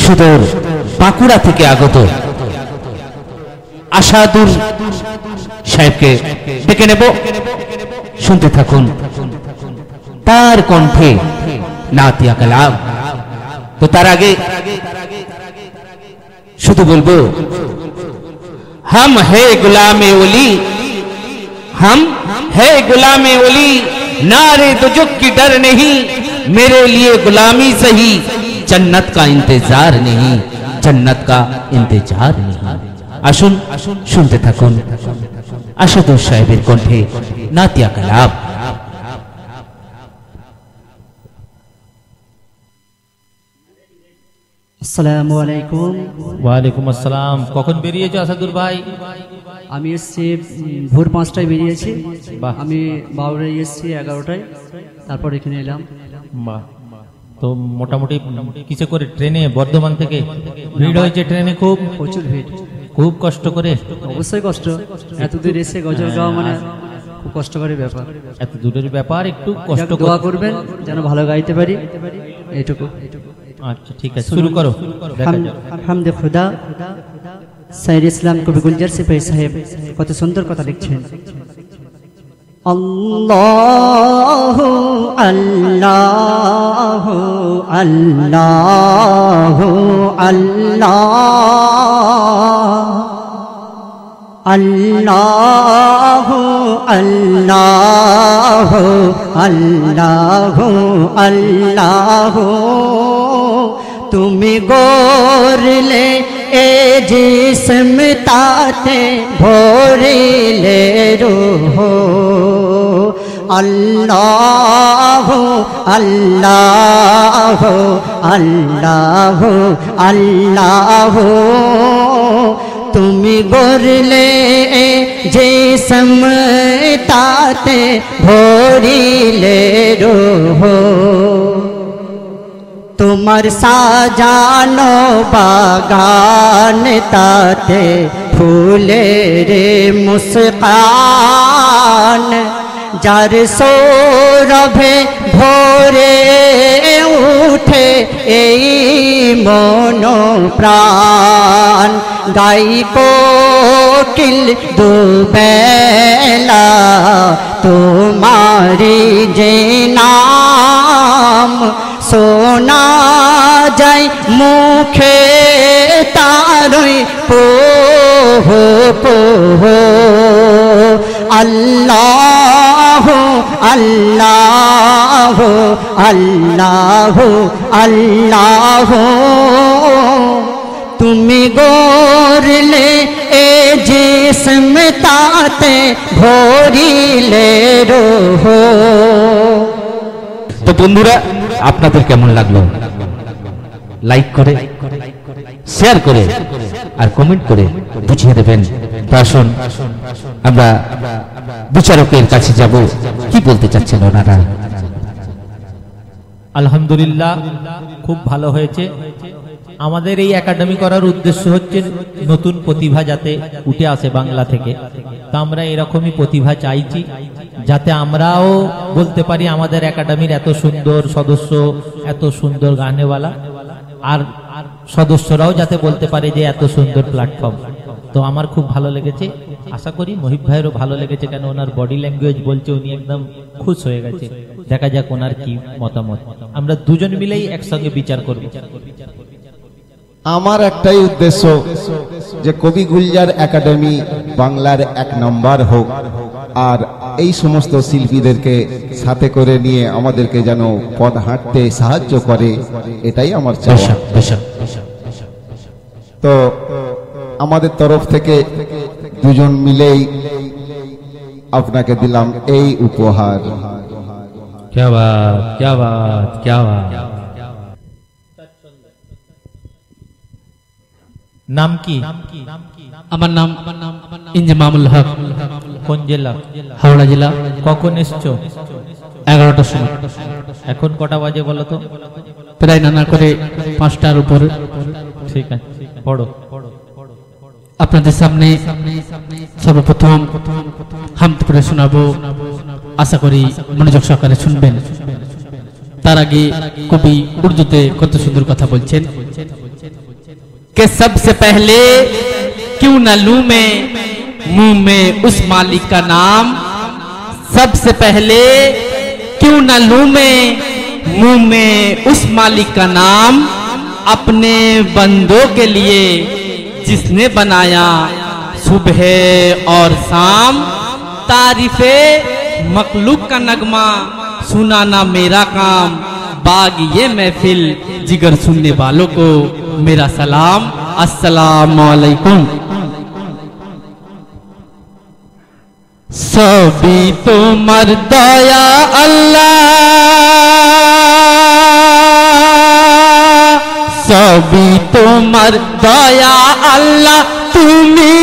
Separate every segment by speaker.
Speaker 1: সুদূর বাঁকুড়া থেকে আগত আসাদুর সাহেবকে ডেকে নেব। শুনতে থাকুন তার কণ্ঠে নাতিয়া কালাম। তো তার আগে শুধু বলবো, हम है गुलामे ओली, हम है गुलामे ओली, नारे दुजुक की डर नहीं, मेरे लिए गुलामी सही, जन्नत का इंतजार नहीं, जन्नत का इंतजार नहीं। আসুন শুনতে থাকুন আসাদুর সাহেবের কণ্ঠে নাতিয়া কালাম।
Speaker 2: আসসালামু আলাইকুম।
Speaker 3: ওয়ালাইকুম আসসালাম। কখন বেরিয়েছো আসাদুর ভাই?
Speaker 2: আমি এসছি ভোর 5টায় বেরিয়েছি।
Speaker 3: বাহ।
Speaker 2: আমি বাউরায় এসছি 11টায়, তারপর এখানে এলাম।
Speaker 3: বাহ। তো মোটামুটি কিসে করে? ট্রেনে? বর্ধমান থেকে ভিড় হয়েছে ট্রেনে? খুব
Speaker 2: প্রচুর ভিড়,
Speaker 3: খুব কষ্ট করে?
Speaker 2: অবশ্যই কষ্ট। এত দূর এসে গজল গাওয়া মানে খুব কষ্টকর ব্যাপার।
Speaker 3: এত দূরের ব্যাপার, একটু কষ্ট
Speaker 2: দোয়া করবেন যেন ভালো গাইতে পারি, এইটুকু।
Speaker 3: আচ্ছা ঠিক আছে, শুরু করো। দেখা যাক।
Speaker 2: হামদে খুদা। সাইর ইসলাম কবি গুলজার সিপাহী সাহেব কত সুন্দর কথা লিখছেন। আল্লাহু আল্লাহু আল্লাহু আল্লাহ, আল্লাহু আল্লাহু আল্লাহু আল্লাহু, তুমি গড়লে এ জিসম তাতে ভরিলে রূহ, আল্লাহু আল্লাহু আল্লাহু আল্লাহু, তুমি গড়লে এ জিসম তাতে ভরিলে রূহ, তোমার সাজানো বাগান তাতে ফুলের মুস্কান, যার সৌরভে ভরে উঠে এই মন প্রাণ, গাই কোকিল দুবেলা তোমারি যে নাম, শোনা যায় মুখে তারই পোহ পোহ, আল্লাহু আল্লাহু আল্লাহু আল্লাহু, তুমি গড়লে এ জিসম তাতে ভরিলে রূহ।
Speaker 1: তো বন্ধুরা, আপনাদের কেমন লাগলো? লাইক করে, শেয়ার করে আর কমেন্ট করে বুঝিয়ে দেবেন। তো আসুন আমরা বিচারকের কাছে যাব, কি বলতে চাচ্ছেন ওনারা।
Speaker 3: আলহামদুলিল্লাহ, খুব ভালো হয়েছে। আমাদের এই একাডেমি করার উদ্দেশ্য হচ্ছে নতুন প্রতিভা যাতে উঠে আসে বাংলা থেকে। তো আমরা এরকমই প্রতিভা চাইছি, যাতে আমরাও বলতে পারি আমাদের একাডেমির এত সুন্দর সদস্য, এত সুন্দর গানেওয়ালা, আর সদস্যরাও যাতে বলতে পারে যে এত সুন্দর প্ল্যাটফর্ম। তো আমার খুব ভালো লেগেছে, আশা করি মহিব ভাইয়েরও ভালো লেগেছে, কেন ওনার বডি ল্যাঙ্গুয়েজ বলছে উনি একদম খুশ হয়ে গেছে। দেখা যাক ওনার কি মতামত। আমরা দুজন মিলেই একসঙ্গে বিচার করব।
Speaker 4: আমার একটাই উদ্দেশ্য যে কবি গুলজার একাডেমি বাংলার 1 নম্বর হোক, আর এই সমস্ত শিল্পীদেরকে সাথে করে নিয়ে আমাদেরকে যেন পথ হাঁটতে সাহায্য করে, এটাই আমার চাওয়া। তো আমাদের তরফ থেকে দুজন মিলেই আপনাকে দিলাম এই উপহার।
Speaker 3: क्या बात, क्या बात, क्या बात। নাম কি?
Speaker 5: আমার নাম ইনজামামুল হক।
Speaker 3: কোন জেলা?
Speaker 5: হাওড়া জেলা।
Speaker 3: কখন এসছো?
Speaker 5: 11টার সময়।
Speaker 3: এখন কটা বাজে বলো তো?
Speaker 5: প্রায় নানা করে 5টার উপরে।
Speaker 3: ঠিক আছে, পড়ো।
Speaker 5: আপনাদের সামনে সর্বপ্রথম হামদ পড়ে শোনাবো, আশা করি মনোযোগ সহকারে শুনবেন। তার আগে কবি উর্দুতে কত সুন্দর কথা বলছেন।
Speaker 1: कि सबसे पहले क्यों न लूं मैं मुंह में उस मालिक का नाम, सबसे पहले क्यों न लूं मैं मुंह में उस मालिक का नाम, अपने बंदों के लिए जिसने बनाया सुबह और शाम। तारीफे मखलूक का नगमा सुनाना मेरा काम, बाग ये महफिल जिगर सुनने वालों को मेरा सलाम। अस्सलाम वालेकुम। सभी तुम्हार दया अल्लाह, सभी तुम्हार दया अल्लाह, तुम्ही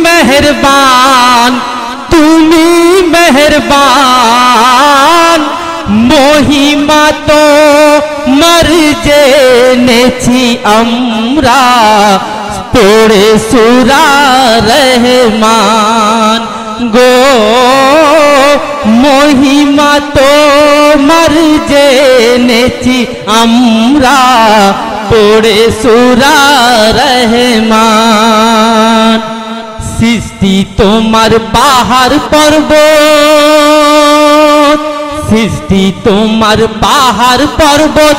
Speaker 1: मेहरबान, तुम्ही मेहरबान। মহিমা তো মার জেনেছি আমরা, পড়ে সূরা রহমান গো। মহিমা তো মার জেনেছি আমরা, পড়ে সূরা রহমান। সৃষ্টি তোমার পাহাড় পর্বত, সৃষ্টি তোমার পাহাড় পর্বত,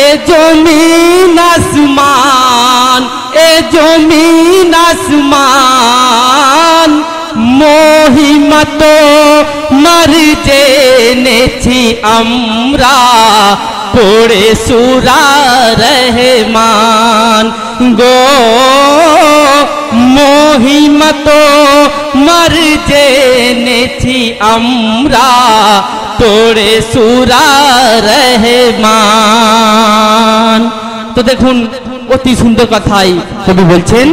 Speaker 1: এ জমিন আসমান, এ জমিন আসমান। মহিমা তো মার জেনেছি আমরা, পড়ে সূরা রহমান গো। মহিমা তো মার জেনেছি আমরা, পড়ে সূরা রহমান। তো দেখুন অতি সুন্দর কথাই কবি বলছেন,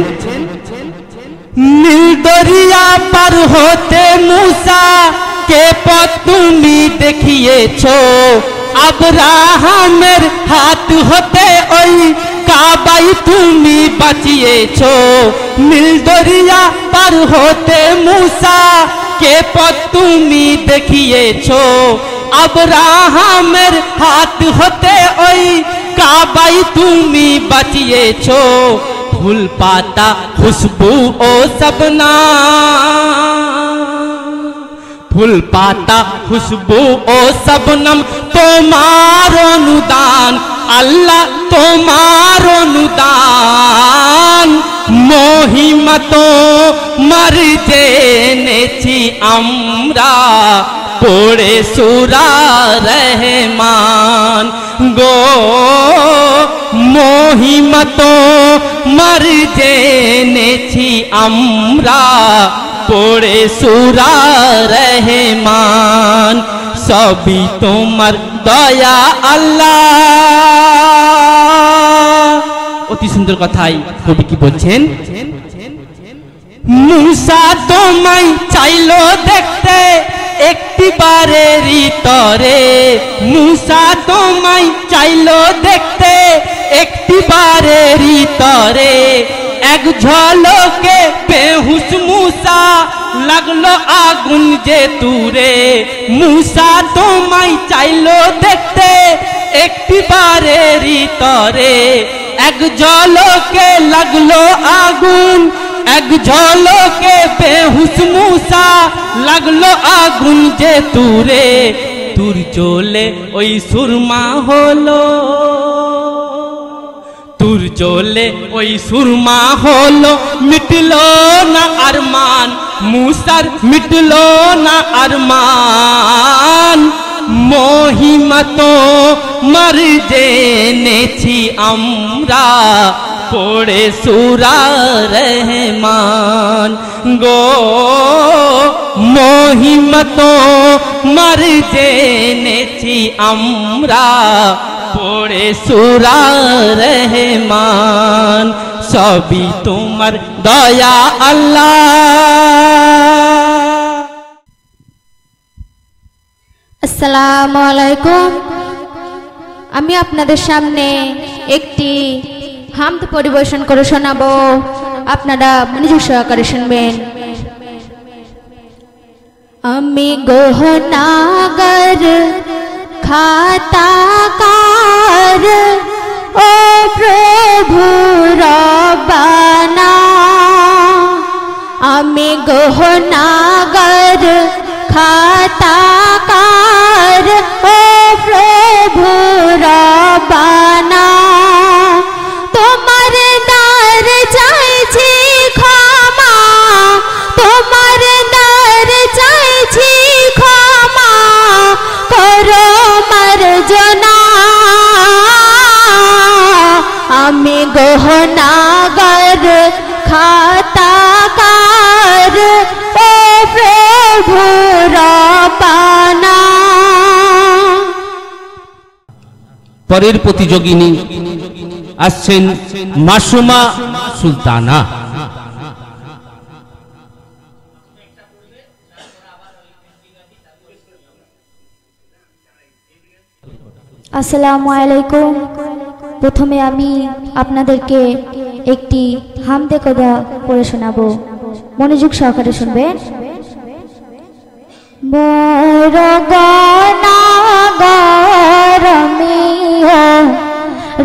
Speaker 1: নীল দরিয়া পার হতে মুসা কে পথ তুমি দেখিয়েছো, আব্রাহামের হাত হতে ওই কাবাই তুমি বাঁচিয়েছো। নীল দরিয়া পার হতে মুসা কে পথ তুমি দেখিয়েছো, আব্রাহামের হাত হতে ওই কাবাই তুমি বাঁচিয়েছো। ফুল পাতা খুশবু ও শবনম, ফুল পাতা খুশবু ও শবনম, তোমার অনুদান আল্লাহ, তোমার অনুদান। মহিমা তো মার জেনেছি আমরা, পড়ে সূরা রহমান গো। মহিমা তো মার জেনেছি আমরা, পড়ে সূরা রহমান। সবই তোমার দয়া আল্লাহ। অতি সুন্দর কথাই কবি কি বলছেন, মুসা তোমায় চাইলো দেখতে একটি বারেরই তরে, মুসা তোমায় চাইলো দেখতে একটি বারেরই তরে। এক ঝলকে বেহুশ মুসা লাগলো আগুন যে তুরে। মুসা তোমায় চাইলো দেখতে একটি বারেরই তরে, এক ঝলকে লাগলো আগুন, এক ঝলকে বেহুশ মুসা লাগলো আগুন যে তুরে। তুর চলে ওই সুরমা হলো, তুর চলে ওই সুরমা হলো, মিটলো না আরমান মুসার, মিটলো না আরমান। মহিমা তো মার জেনেছি আমরা, পড়ে সূরা রহমান গো। মহিমা তো মার জেনেছি আমরা, পড়ে সূরা রহমান। সবই তোমার দয়া আল্লাহ।
Speaker 6: আসসালামু আলাইকুম। আমি আপনাদের সামনে একটি হামদ পরিবেশন করে শোনাবো, আপনারা মনোযোগ সহকারে শুনবেন। আমি গহনাগার খাতাকার, ও প্রভু রব্বা গহনাগার খাতাকার ও প্রভু রব্বানা তোমার দ্বার চাইছি ক্ষমা তোমার দ্বার চাইছি ক্ষমা করো মার্জনা আমি গহনাগার খাতাকার ও প্রভু রব্বানা।
Speaker 1: পরের প্রতিযোগিনী আসছেন মাসুমা সুলতানা।
Speaker 6: আসসালামু আলাইকুম। প্রথমে আমি আপনাদেরকে একটি হামদে কদা পড়ে শোনাবো, মনোযোগ সহকারে শুনবেন। বড় গুনাহগার আমি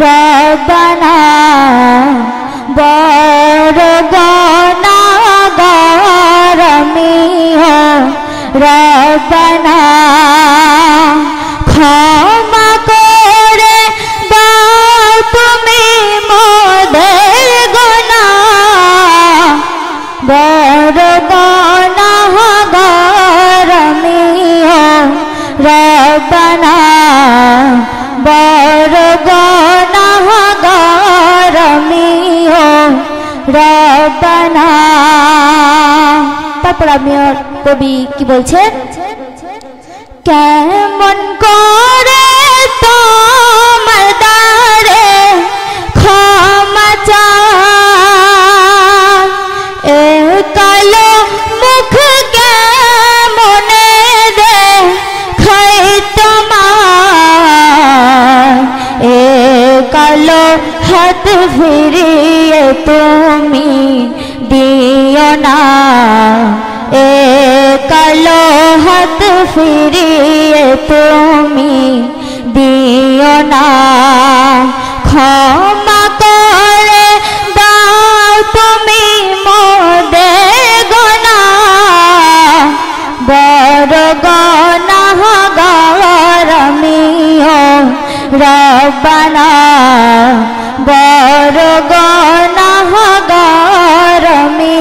Speaker 6: রব্বানা বড় গুনাহগার আমি রব্বানা ক্ষমা করে দাও তুমি মোদের গুনাহ বড় গুনাহগার আমি রব্বানা বড় গুনাহগার আমি রব্বানা। তারপর আমি কবি কি বলছে, কেমন করে তোমার দ্বারে ক্ষমা চাই এ কালো মুখ কেমনে দেখাই তোমার এ কালো হাত ফিরিয়ে তুমি দিও না এ কালো হাত ফিরিয়ে তুমি দিও না ক্ষমা করে দাও তুমি মোদের গুনাহ বড় গুনাহগার আমি রব্বানা বড় গুনাহগার আমি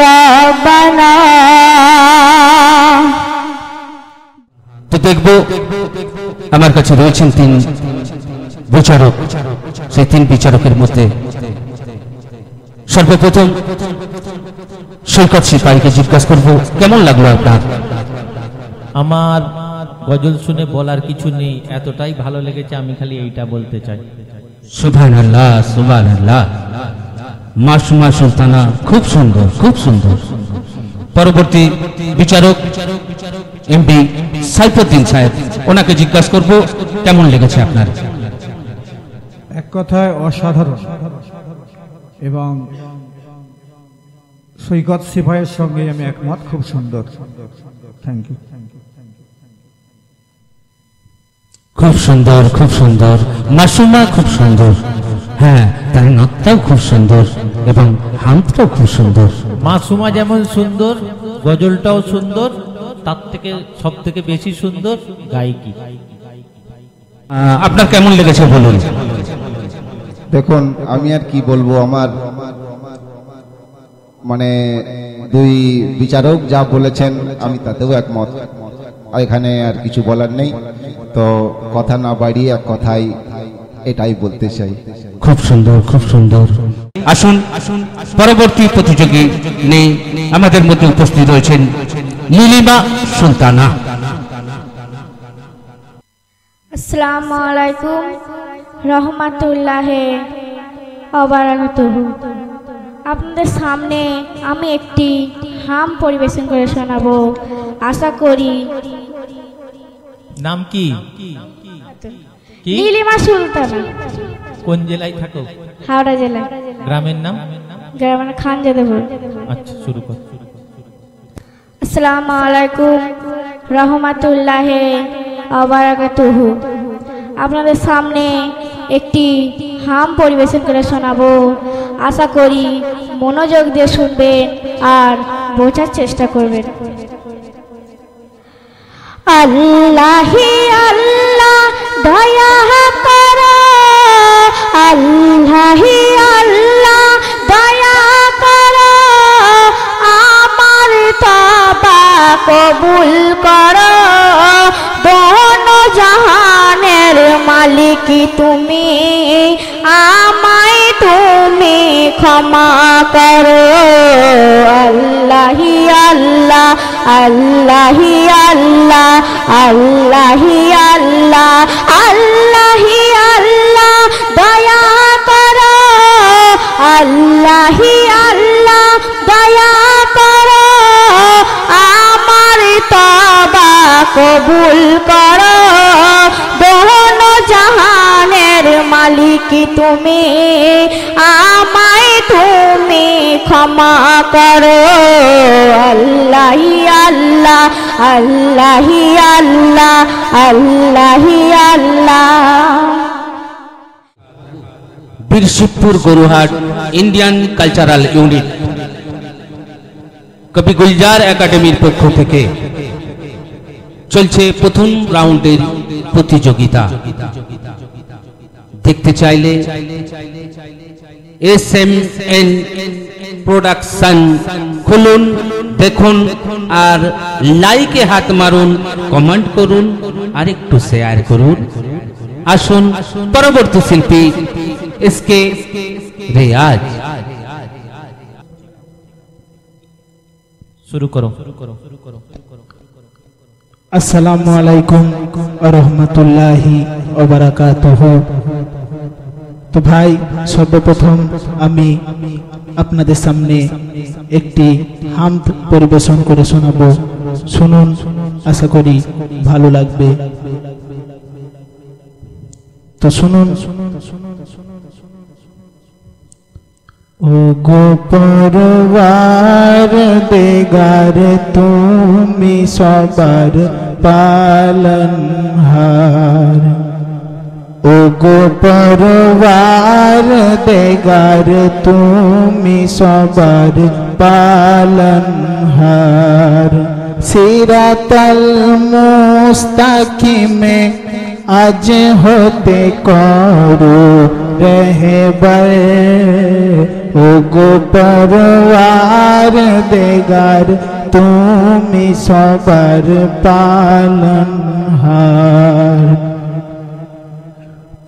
Speaker 6: রব্বানা।
Speaker 1: তো দেখব আমার কাছে রয়েছেন তিন বিচারক, সেই তিন বিচারকের মধ্যে সর্বপ্রথম সৈকত সিপাহীকে জিজ্ঞাসা করব, কেমন লাগলো আপনার?
Speaker 3: আমার গজল শুনে বলার কিছু নেই, এতটাই ভালো লেগেছে, আমি খালি এইটা বলতে চাই।
Speaker 1: সুবহানাল্লাহ সুবহানাল্লাহ, মাসুমা সুলতানা খুব সুন্দর খুব সুন্দর। পরবর্তী বিচারক এমপি সাইফুদ্দিন সাহেব, ওনাকে জিজ্ঞাসা করব কেমন লেগেছে আপনার?
Speaker 7: এক কথায় অসাধারণ, এবং সৈকত সিপাহীর সঙ্গে আমি একমত, খুব সুন্দর। Thank you.
Speaker 1: খুব সুন্দর খুব সুন্দর, মাসুমা খুব সুন্দর, হ্যাঁ তার নকটাও খুব সুন্দর এবং হামটাও খুব সুন্দর।
Speaker 3: মাসুমা যেমন সুন্দর, গজলটাও সুন্দর, তার থেকে সব থেকে বেশি সুন্দর গায়িকা।
Speaker 1: আপনার কেমন লেগেছে বলুন?
Speaker 4: দেখুন, আমি আর কি বলবো, আমার মানে দুই বিচারক যা বলেছেন আমি তাতেও একমত, এখানে আর কিছু বলার নেই। তো কথা না বাড়িয়ে এক কথাই এটাই বলতে চাই।
Speaker 1: খুব সুন্দর খুব সুন্দর। আসুন পরবর্তী প্রতিযোগী নেই, আমাদের মধ্যে উপস্থিত রয়েছেন নীলিমা সুলতানা।
Speaker 6: আসসালামু আলাইকুম রহমাতুল্লাহি ওয়া বারাকাতুহু। আপনাদের সামনে আমি একটি হাম পরিবেশন করে শোনাবো, আশা করি।
Speaker 3: নাম কি?
Speaker 6: নীলিমা সুলতানা।
Speaker 3: কোন জেলায় থাকো?
Speaker 6: হাওড়া জেলায়।
Speaker 3: গ্রামের নাম?
Speaker 6: গ্রামের খানজাদেপুর।
Speaker 3: আচ্ছা, শুরু কর।
Speaker 6: আসসালামু আলাইকুম রহমাতুল্লাহি ওয়া বারাকাতুহু। আপনাদের সামনে একটি হাম পরিবেশন করে শোনাবো, আশা করি মনোযোগ দিয়ে শুনবেন আর বোঝার চেষ্টা করবেন। আল্লাহি আল্লাহ দয়া করো, আল্লাহি আল্লাহ দয়া করো, আমার তওবা কবুল করো। দোনো জাহানের মালিক তুমি, আমায় তুমি ক্ষমা করো। আল্লাহি আল্লাহ আল্লাহি আল্লাহ আল্লাহি আল্লাহ আল্লাহি আল্লাহ দয়া করো, আল্লাহি আল্লাহ দয়া করো, আমার তওবা কবুল করো। দোনো জাহানের মালিক তুমি, আমায় তুমি ক্ষমা করো। আল্লাহি আল্লাহ আল্লাহি আল্লাহ আল্লাহি আল্লাহ।
Speaker 1: বীরশিবপুর গরুহাট ইন্ডিয়ান কালচারাল ইউনিট কবি গুলজার একাডেমির পক্ষ থেকে চলছে প্রথম রাউন্ডের প্রতিযোগিতা। দেখতে চাইলে SMN প্রোডাকশন খুলুন, দেখুন আর লাইকে হাত মারুন, কমেন্ট করুন আর একটু শেয়ার করুন। আসুন পরবর্তী শিল্পী SK রেয়াজ।
Speaker 3: শুরু করো।
Speaker 8: আসসালামু আলাইকুম ওয়া রাহমাতুল্লাহি ওয়া বারাকাতুহু। তো ভাই, সর্বপ্রথম আমি আপনাদের সামনে একটি হামদ পরিবেশন করে শোনাবো। শুনুন, আশা করি ভালো লাগবে। তো শুনুন। ও গো পরওয়ার দেগার তুমি সবার পালনহার, ও গো পরওয়ার দেগার তুমি সবার পালনহার। সিরাতাল মুস্তাকিমে আজ হতে করো रहबर, ओ गो परवार देगार তুমি সবার পালনহার।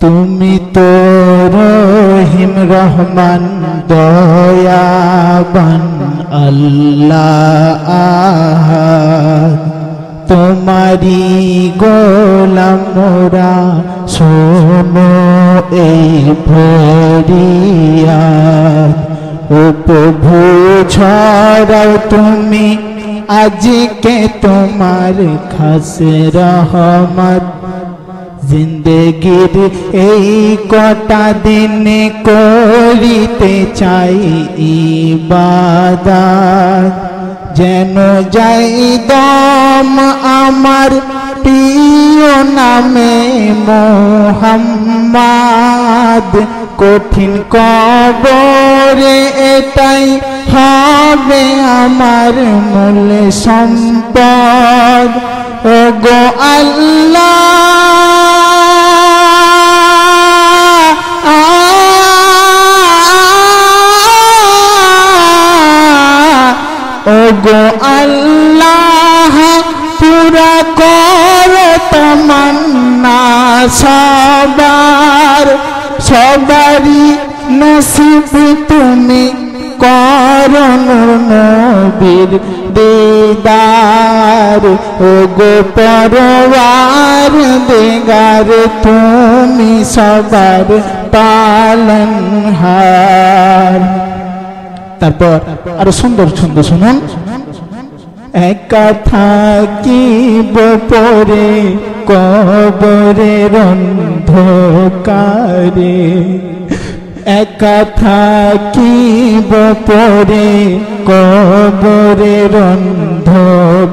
Speaker 8: তুমি তো রহিম রহমান দয়াবান আল্লাহ আহাদ, তোমারি গোলাম মোরা শোনো এই ফরিয়াদ। ও প্রভু ছড়াও তুমি আজকে তোমার খাস রহমত, জিন্দেগির এই কটা দিন করিতে চাই ইবাদত, যেন যাই দম আমার প্রিয় নামে মোহাম্মদ। কঠিন কবরে এটাই হবে আমার মূল সম্পদ। ও গো আল্লাহ, ও গো আল্লাহ, পুরা করো তামান্না সবার, সবারই নসিব তুমি করো নূর নবীর দিদার। ও গো পরওয়ার দেগার তুমি সবার পালনহার। তারপর আরো সুন্দর সুন্দর শুনুন। একা থাকিব পরে কবরের অন্ধকারে, একা থাকিব পরে কবরের অন্ধকারে।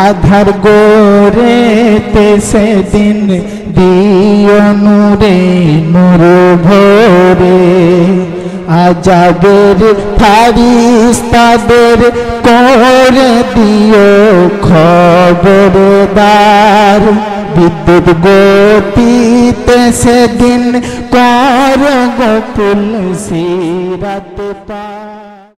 Speaker 8: আধার গোরেতে সেদিন দিও নূরে নূর ভরে, যাবের ফারিস্তাদের করে দিও খবরদার বিদ্যুৎ গতিতে সেদিন কর গোকুল সিরাত পার।